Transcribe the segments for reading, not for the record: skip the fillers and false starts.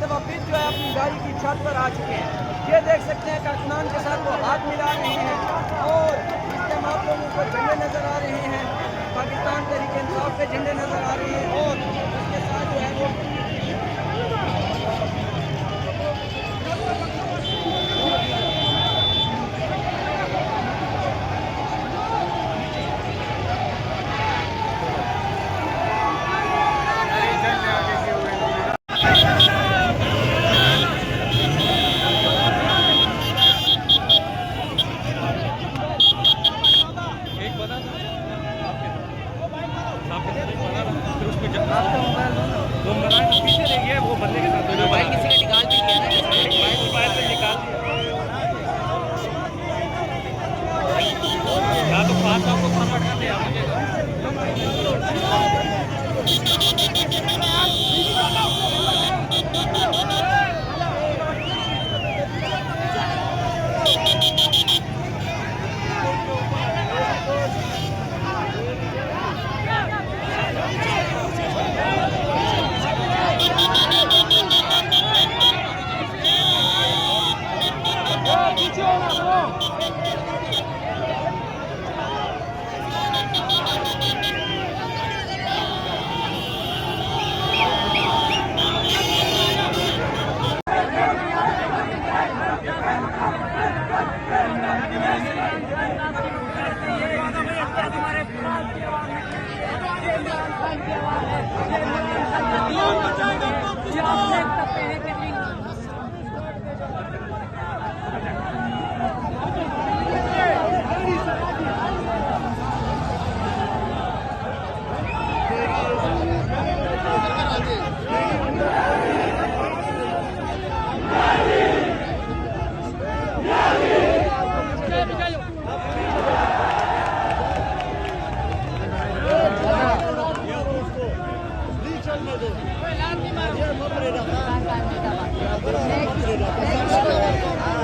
दफ़ा फिर जो है अपनी गाड़ी की छत पर आ चुके हैं। ये देख सकते हैं कारकुनान के साथ वो हाथ मिला रहे हैं और इसके आप लोगों को झंडे नज़र आ रहे हैं, पाकिस्तान तहरीक इंसाफ के झंडे नज़र आ रहे हैं और इसके साथ जो है वो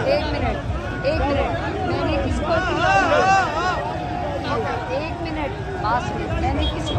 एक मिनट मैंने किसको एक मिनट पास मैंने किसको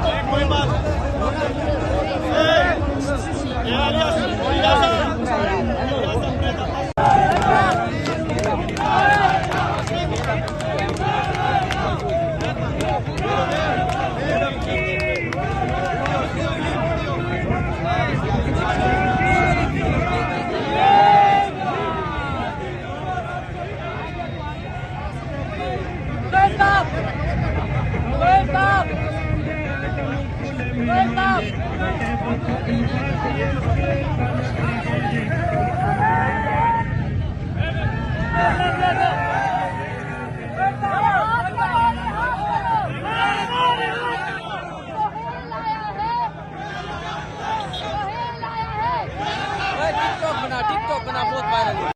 टिकटॉक बना बहुत वायरल है।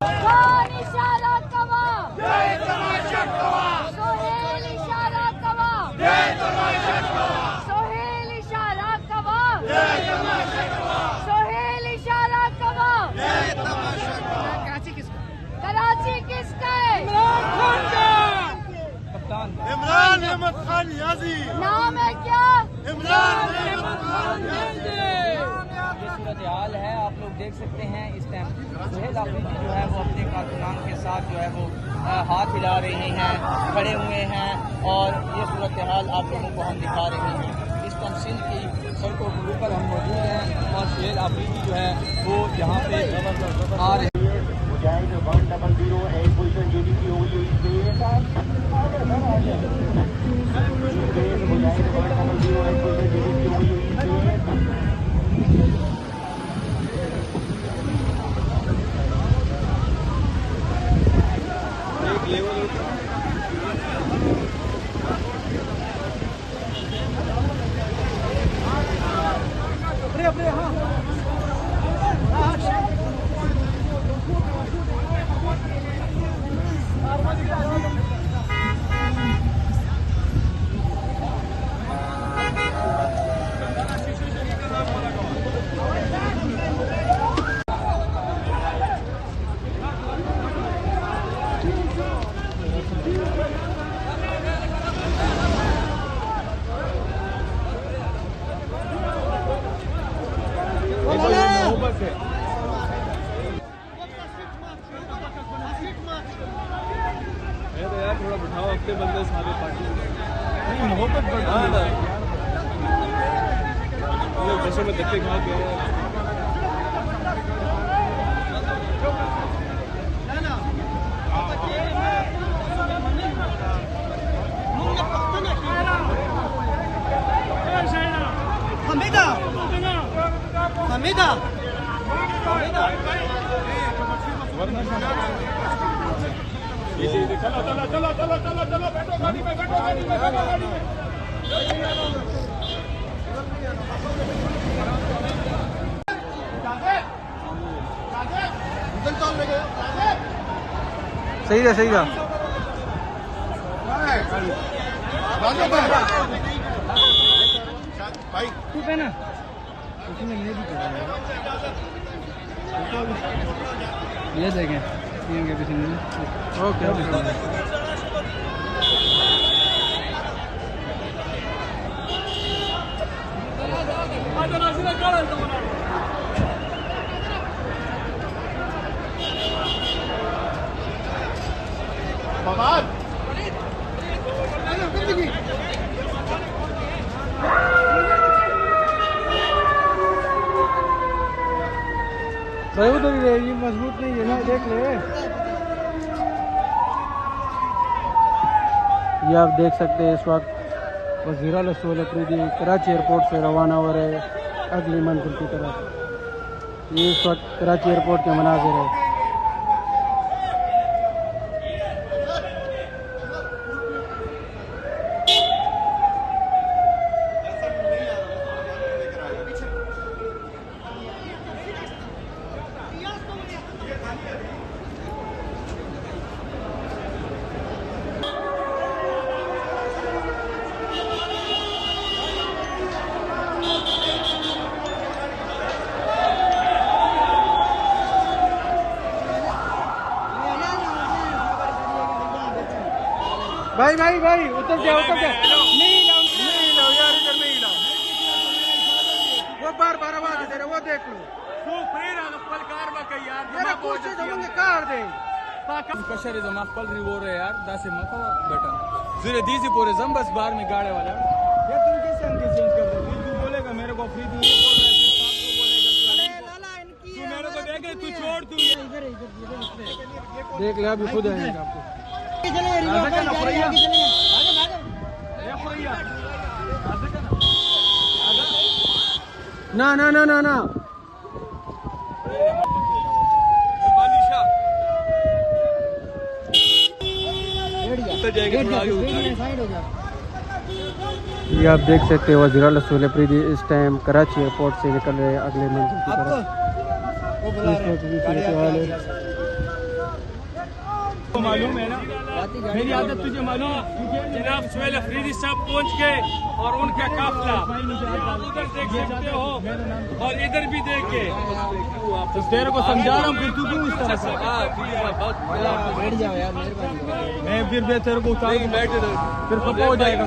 कराची किसका है? इमरान अहमद खान याजी। नाम है क्या? इमरान अहमद खान याजी। ये सूरत हाल है, आप लोग देख सकते हैं इस टाइम सुहेल आफरीदी जो है वो अपने कारकुनान के साथ जो है वो हाथ हिला रहे हैं, खड़े हुए हैं और ये सूरत हाल आप लोगों को हम दिखा रहे हैं। इस तमसील की सड़कों के ऊपर हम मौजूद हैं और सुहेल आफरीदी जो है वो यहाँ पे आ रहे हैं। मुजाहिद 100 एक पोजीशन जीडीपी हो गई मुजाहिद 100 एक पोजीशन जीडीपी हो गई एक लेवल अपने हाँ लगते बंदे सारे पार्टी नहीं मोहब्बत बढ़ती है लोग बसों में धक्के खा गए चलो बैठो गाड़ी में बैठो गाड़ी में सही है भाई तू ना उसमें ये भी ये देखें ओके भाई उधर ही रहेगी मजबूत नहीं है ना देख ले ये आप देख सकते हैं इस वक्त वज़ीर आला रसूल अफरीदी कराची एयरपोर्ट से रवाना हो रहे अगली मंजिल की तरफ। ये इस वक्त कराची एयरपोर्ट के मनाज़िर है। भाई भाई भाई उतर जा नहीं लाओ यार इधर नहीं लाओ वो बार आवाज दे रहे वो देख लो यार कुछ जमंगे कार दे कशर जमा पल रही वो रे यार दासे मको बेटा जिरे दीजी पूरे जंबस बार में गाड़े वाला यार तुम कैसे अंदर चेंज कर दो तू बोलेगा मेरे को फ्री दी तू मेरे को देखे तू छोड़ तू इधर देख ले अभी खुद आएगा आपको ना ना ना ना ना ये आप देख सकते हैं वज़ीर आला रसूल अफरीदी इस टाइम कराची एयरपोर्ट से निकल रहे हैं अगले मंजिल की तरफ। मालूम है ना मेरी आदत तुझे मालूम है जनाब सुहेल अफरीदी साहब पहुंच गए और उनका काफिला उधर देख सकते हो और इधर भी देखे तो तेरे को समझा रहा हूँ फिर तू क्यों इस तरह से बैठ जाओ यार मैं फिर तेरे को उतार फिर खपा हो जाएगा।